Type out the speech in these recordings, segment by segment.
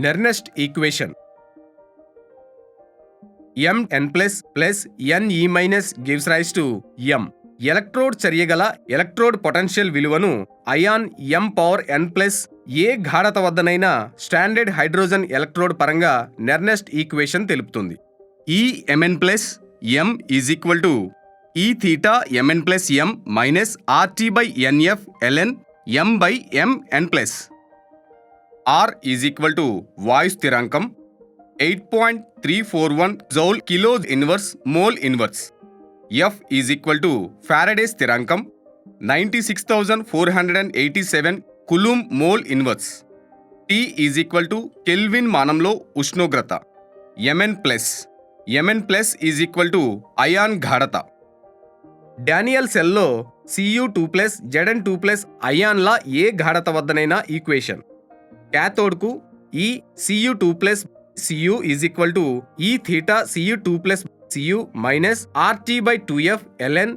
నెర్నెస్ట్ equation mn plus ne minus gives rise to m. Electrode చర్యగల electrode potential విలువను ion m power n plus ఏ గాఢత వద్దనైనా standard hydrogen electrode పరంగా నెర్నెస్ట్ equation తెలుపుతుంది. E mn plus m is equal to ఈ theta mn plus m minus rt by nf ln m by mn plus r is equal to వాయు స్థిరాంకం 8.341 joule kilo inverse mole inverse. F is equal to Faraday స్థిరాంకం 96,487 coulomb mole inverse. T is equal to kelvin మానంలో ఉష్ణోగ్రత. Mn plus is equal to ion గాఢత. Daniell సెల్లో Cu2 plus Zn2 plus అయాన్ల ఏ గాఢత వద్దనైనా equation. క్యాథోడ్కు E Cu2 plus Cu is equal to ఈ theta Cu2 plus Cu minus RT by 2F ln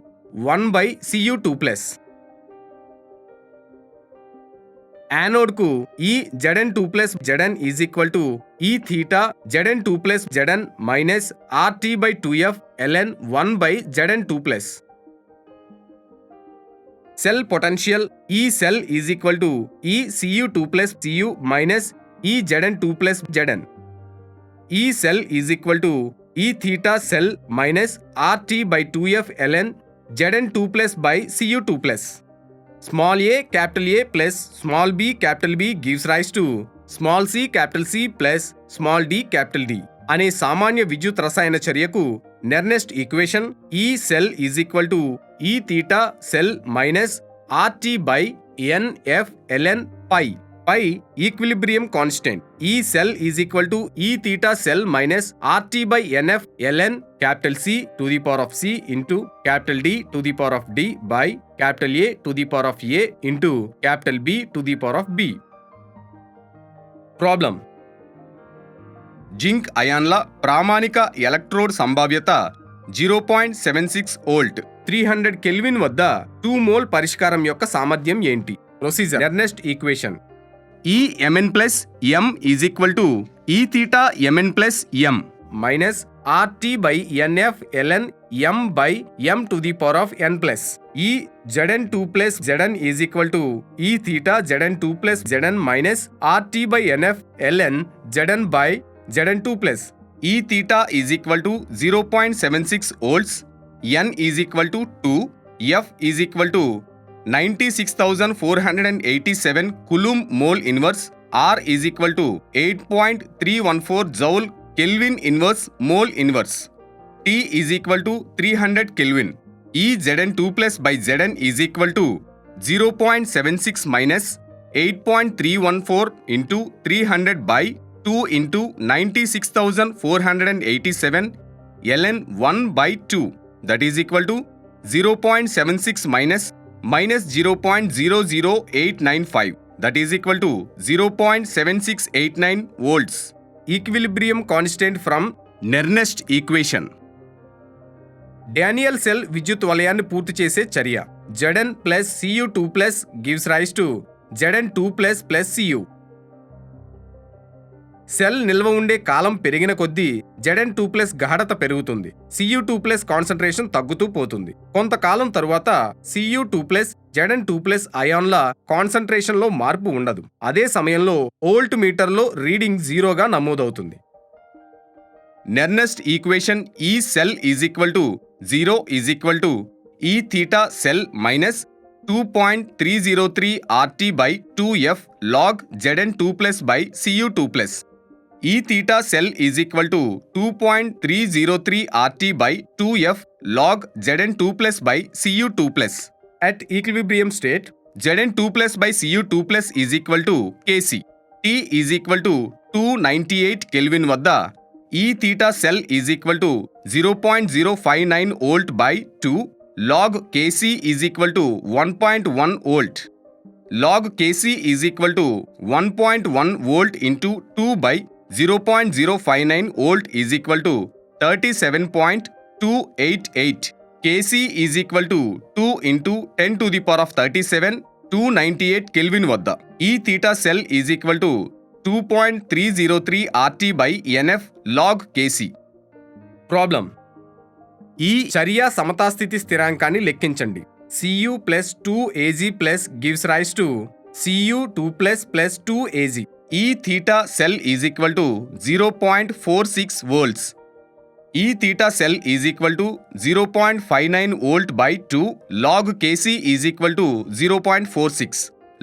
1 by Cu2 plus. యానోడ్కు E Zn2 plus Zn is equal to ఈ theta Zn2 plus Zn minus RT by 2F ln 1 by Zn2 plus. Cell potential E cell is equal to E Cu2 plus Cu minus E Zn2 plus Zn. E cell is equal to ఈ theta cell minus RT by 2F ln Zn2 plus by Cu2 plus. Small A capital A plus small B capital B gives rise to small C capital C plus small D capital D అనే సామాన్య విద్యుత్ రసాయన చర్యకు Nernst equation E cell is equal to ఈ theta cell minus RT by NF ln pi. Pi equilibrium constant. E cell is equal to ఈ theta cell minus RT by NF ln capital C to the power of C into capital D to the power of D by capital A to the power of A into capital B to the power of B. Problem. జింక్ అయాన్ల ప్రామాణిక electrode సంభావ్యత 0.76 volt 300 kelvin వద్ద 2 mole పరిష్కారం యొక్క సామర్థ్యం ఏంటి? Procedure. Nernst equation. E mn plus m is equal to ఈ theta mn plus m minus RT by NF ln m by m to the power of n plus. E Zn2 plus Zn is equal to ఈ theta Zn2 plus Zn minus RT by NF ln Zn by Zn2 plus. E theta is equal to 0.76 volts. n is equal to 2. F is equal to 96,487 coulomb mole inverse. R is equal to 8.314 joule kelvin inverse mole inverse. T is equal to 300 kelvin. ఈ Zn2 plus by Zn is equal to 0.76 minus 8.314 into 300 by 2 into 96,487 ln 1 by 2 that is equal to 0.76 minus 0.00895 that is equal to 0.7689 volts. Equilibrium constant from నెర్నెస్ట్ equation. Daniel cell విద్యుత్ వలయాన్ని పూర్తి చేసే చర్య. Zn plus Cu2 plus gives rise to Zn2 plus plus Cu. Cell నిల్వ ఉండే కాలం పెరిగిన కొద్దీ Zn2 plus గాఢత పెరుగుతుంది. Cu2 ప్లస్ కాన్సంట్రేషన్ తగ్గుతూ పోతుంది. కొంతకాలం తరువాత Cu2 plus Zn2 plus అయాన్ల concentration లో మార్పు ఉండదు. అదే సమయంలో వోల్ట్ మీటర్లో రీడింగ్ 0గా నమోదవుతుంది. Nernst equation E cell is equal to 0 is equal to ఈ theta cell minus 2.303 RT by 2F log Zn2 plus by Cu2 plus. E theta cell is equal to 2.303 RT by 2F log Zn2 plus by Cu2 plus. At equilibrium state, Zn2 plus by Cu2 plus is equal to Kc. T is equal to 298 Kelvin వద్ద ఈ theta cell is equal to 0.059 volt by 2 log Kc is equal to 1.1 volt. Log Kc is equal to 1.1 volt into 2 by 0.059 volt is equal to 37.288. Kc is equal to 2 into 10 to the power of 37 298 Kelvin వద్ద ఈ theta cell is equal to 2.303 RT/NF log Kc. Problem. ఈ చర్య సమతాస్థితి స్థిరాంకాన్ని లెక్కించండి. Cu plus 2Ag plus gives rise to Cu2 plus 2Ag. ఈ theta cell is equal to 0.46 volts. ఈ theta cell is equal to 0.59 volt by 2 log Kc is equal to 0.46.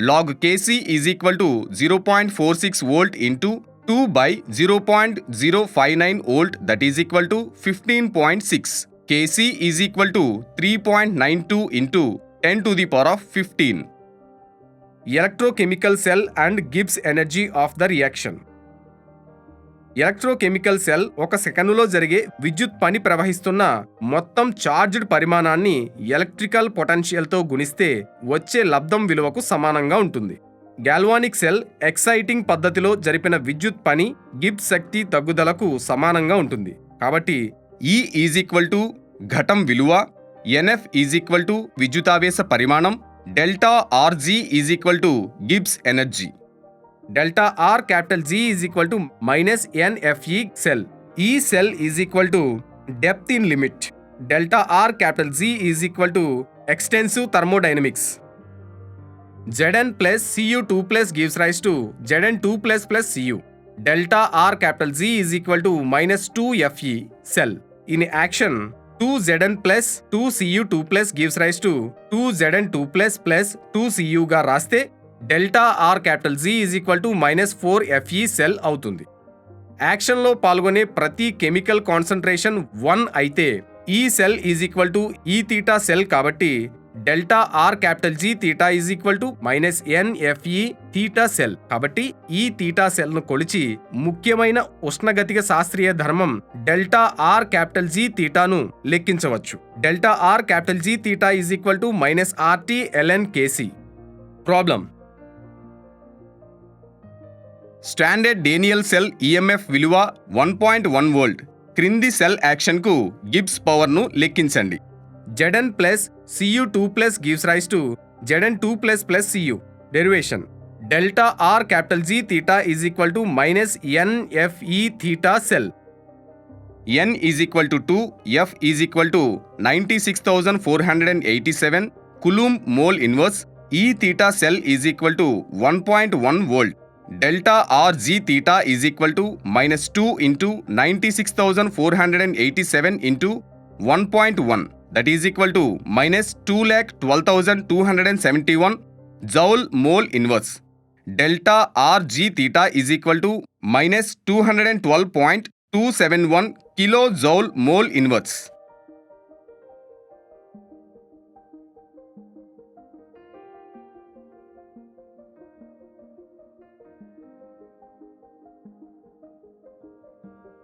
log Kc is equal to 0.46 volt into 2 by 0.059 volt, that is equal to 15.6. Kc is equal to 3.92 into 10 to the power of 15. Electrochemical cell and Gibbs energy of the reaction. Electrochemical cell ఒక సెకనులో జరిగే విద్యుత్ పని ప్రవహిస్తున్న మొత్తం charged పరిమాణాన్ని electrical పొటెన్షియల్తో గుణిస్తే వచ్చే లబ్ధం విలువకు సమానంగా ఉంటుంది. గాల్వానిక్ సెల్ ఎక్సైటింగ్ పద్ధతిలో జరిపిన విద్యుత్ పని గిబ్స్ శక్తి తగ్గుదలకు సమానంగా ఉంటుంది. కాబట్టి E ఈజ్ ఈక్వల్ టు ఘటం విలువ, NF ఈజ్ ఈక్వల్ టు విద్యుతావేశ పరిమాణం, delta RG is equal to Gibbs energy. Delta R capital G is equal to minus NFE cell. E cell is equal to depth in limit. Delta R capital G is equal to extensive thermodynamics. Zn plus Cu2 plus gives rise to Zn2 plus Cu. Delta R capital Z is equal to minus 2Fe cell. In action, 2Zn plus 2Cu2 plus gives rise to 2Zn2 plus 2Cu గా రాస్తే Delta R capital Z is equal to minus 4Fe cell అవుతుంది. యాక్షన్లో పాల్గొనే ప్రతి chemical concentration 1 అయితే ఈ cell is equal to ఈ theta cell కాబట్టి delta R capital G theta is equal to minus NFE theta cell. కాబట్టి ఈ థీటా సెల్ ను కొలిచి ముఖ్యమైన ఉష్ణగతిక శాస్త్రీయ ధర్మం డెల్టా ఆర్ క్యాపిటల్ జీ థీటాను లెక్కించవచ్చు. Delta R capital G theta is equal to minus RT ln Kc. Problem. Standard Daniell cell EMF విలువ 1.1 volt. క్రింది సెల్ యాక్షన్కు గిబ్స్ పవర్ను లెక్కించండి. Zn plus Cu2 plus gives rise to Zn2 plus Cu. Derivation. Delta R capital G theta is equal to minus NFE theta cell. N is equal to 2, F is equal to 96,487 Coulomb mole inverse. E theta cell is equal to 1.1 volt. Delta R G theta is equal to minus 2 into 96,487 into 1.1. That is equal to minus 2,12,271 joule mole inverse. Delta RG theta is equal to minus 212.271 kilojoule mole inverse.